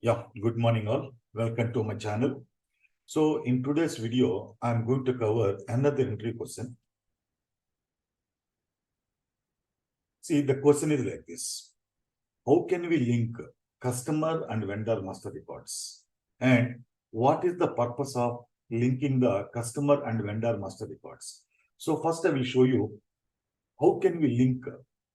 Yeah, good morning all. Welcome to my channel. So in today's video, I'm going to cover another entry question. See, the question is like this. How can we link customer and vendor master records? And what is the purpose of linking the customer and vendor master records? So first I will show you how can we link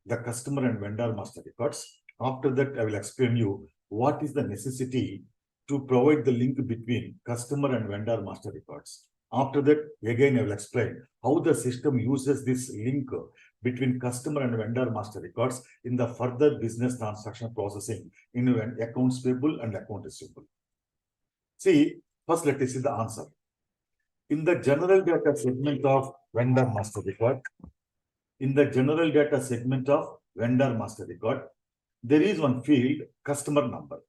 the customer and vendor master records. After that, I will explain you what is the necessity to provide the link between customer and vendor master records. After that, again, I will explain how the system uses this link between customer and vendor master records in the further business transaction processing in accounts payable and account receivable. See, first let us see the answer. In the general data segment of vendor master record, there is one field, customer number.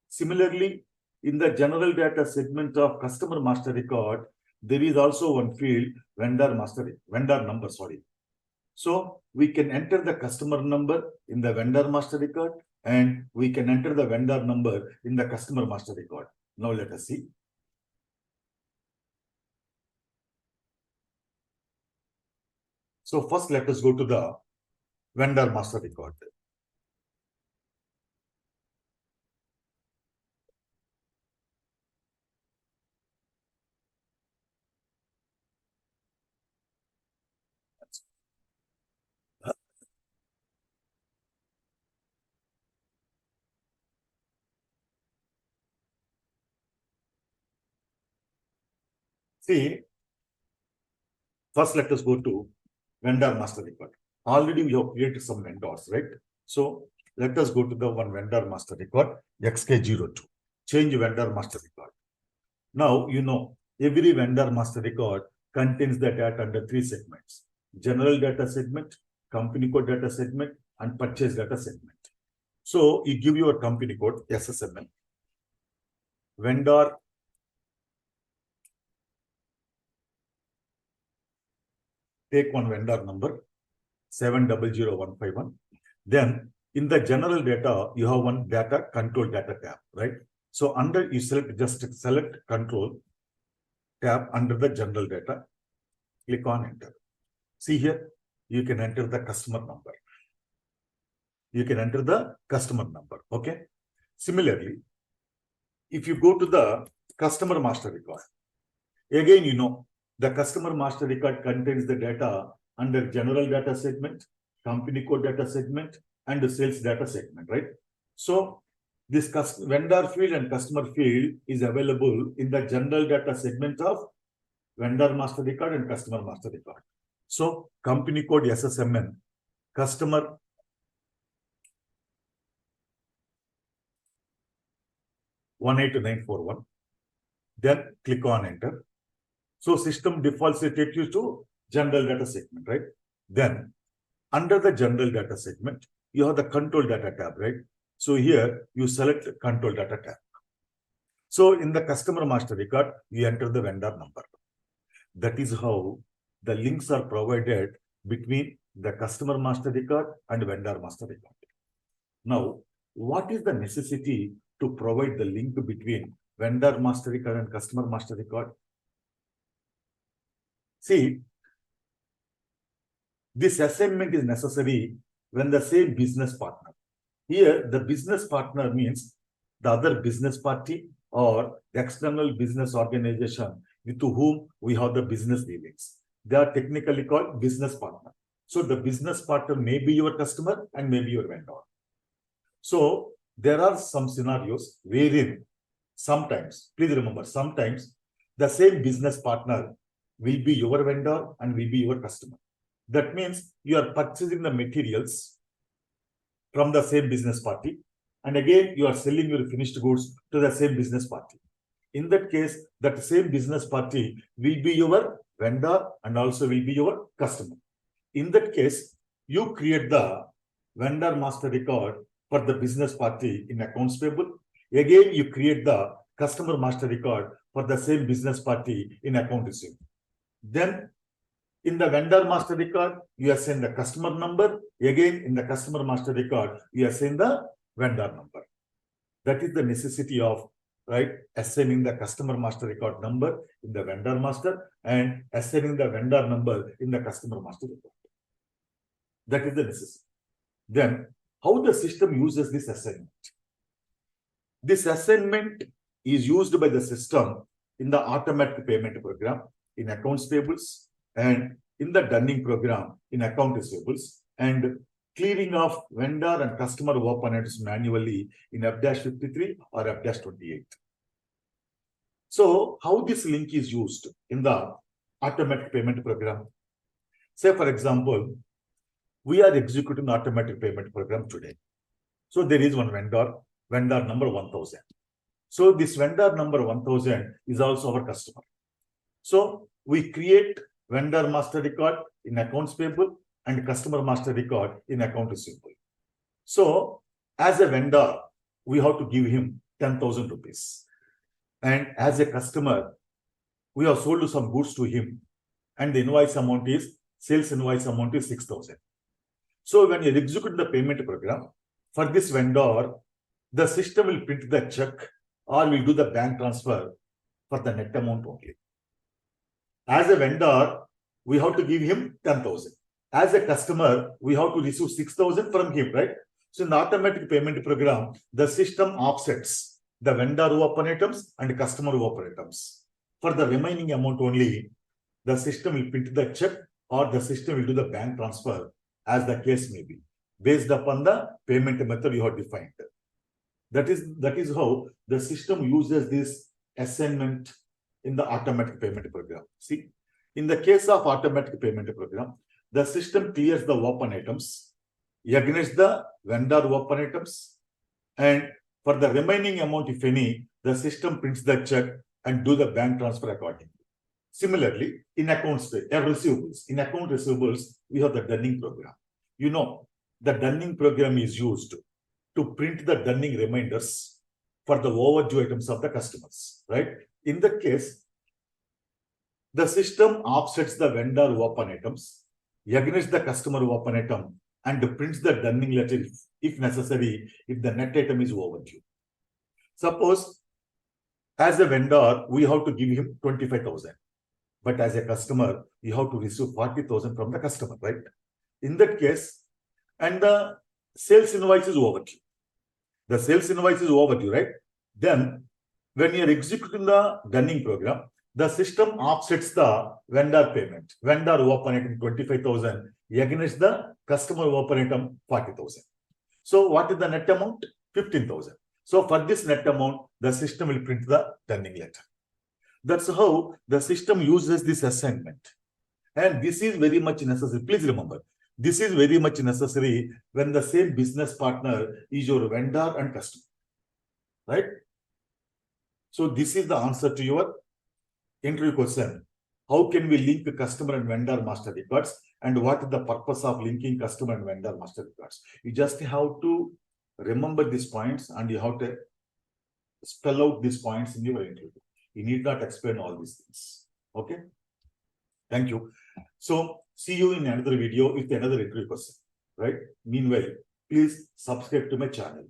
Similarly, in the general data segment of customer master record, there is also one field, vendor number. So we can enter the customer number in the vendor master record and we can enter the vendor number in the customer master record. Now let us see. So first let us go to the vendor master record. See, first let us go to vendor master record. Already we have created some vendors, right? So let us go to the one vendor master record, XK02. Change vendor master record. Now, you know, every vendor master record contains the data under three segments: general data segment, company code data segment, and purchase data segment. So you give your company code, SSMN, vendor take one vendor number 700151. Then in the general data, you have one data control data tab, right? So under you select control tab under the general data, click on enter. See here, you can enter the customer number. Okay. Similarly, if you go to the customer master record, again, you know, the customer master record contains the data under general data segment, company code data segment, and the sales data segment, right? So this vendor field and customer field is available in the general data segment of vendor master record and customer master record. So company code SSMN, customer (18941). Then click on enter. So system defaults it takes you to general data segment, right? Then under the general data segment, you have the control data tab, right? So here you select control data tab. So in the customer master record, you enter the vendor number. That is how the links are provided between the customer master record and vendor master record. Now, what is the necessity to provide the link between vendor master record and customer master record? See, this assignment is necessary when the same business partner. Here, the business partner means the other business party or external business organization with whom we have the business dealings. They are technically called business partner. So the business partner may be your customer and may be your vendor. So there are some scenarios wherein sometimes, please remember, sometimes the same business partner will be your vendor and will be your customer. That means you are purchasing the materials from the same business party, and again you are selling your finished goods to the same business party. In that case, that same business party will be your vendor and also will be your customer. In that case, you create the vendor master record for the business party in accounts payable. Again, you create the customer master record for the same business party in account receivable. Then in the vendor master record, you assign the customer number. Again, in the customer master record, you assign the vendor number. That is the necessity of, right, assigning the customer master record number in the vendor master and assigning the vendor number in the customer master record. That is the necessity. Then, how the system uses this assignment? This assignment is used by the system in the automatic payment program, in accounts payables, and in the dunning program, in account receivables, and clearing of vendor and customer opponents manually in F-53 or F-28. So, how this link is used in the automatic payment program? Say, for example, we are executing automatic payment program today. So, there is one vendor number 1000. So, this vendor number 1000 is also our customer. So, we create vendor master record in accounts payable and customer master record in account receivable. So, as a vendor, we have to give him 10,000 rupees. And as a customer, we have sold some goods to him. And the invoice amount is, sales invoice amount is 6,000. So, when you execute the payment program, for this vendor, the system will print the check or will do the bank transfer for the net amount only. As a vendor, we have to give him 10,000. As a customer, we have to receive 6,000 from him, right? So in the automatic payment program, the system offsets the vendor open items and customer open items. For the remaining amount only, the system will print the check or the system will do the bank transfer as the case may be, based upon the payment method you have defined. That is how the system uses this assignment in the automatic payment program. See, in the case of automatic payment program, the system clears the open items against the vendor open items, and for the remaining amount, if any, the system prints the check and do the bank transfer accordingly. Similarly, in accounts receivables, in account receivables, we have the dunning program. You know, the dunning program is used to print the dunning reminders for the overdue items of the customers, right? In that case, the system offsets the vendor open items against the customer open item and prints the dunning letter if necessary, if the net item is overdue. Suppose, as a vendor, we have to give him 25,000. But as a customer, you have to receive 40,000 from the customer, right? In that case, and the sales invoice is overdue. The sales invoice is overdue, right? Then, when you are executing the dunning program, the system offsets the vendor payment. Vendor open item 25,000 against the customer open item 40,000. So, what is the net amount? 15,000. So, for this net amount, the system will print the dunning letter. That's how the system uses this assignment. And this is very much necessary. Please remember, this is very much necessary when the same business partner is your vendor and customer. Right? So, this is the answer to your interview question. How can we link the customer and vendor master records? And what is the purpose of linking customer and vendor master records? You just have to remember these points and you have to spell out these points in your interview. You need not explain all these things. Okay? Thank you. So, see you in another video with another interview question. Right? Meanwhile, please subscribe to my channel.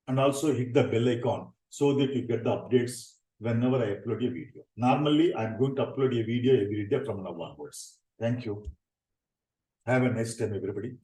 And also hit the bell icon so that you get the updates whenever I upload a video. Normally, I'm going to upload a video every day from now onwards. Thank you. Have a nice time, everybody.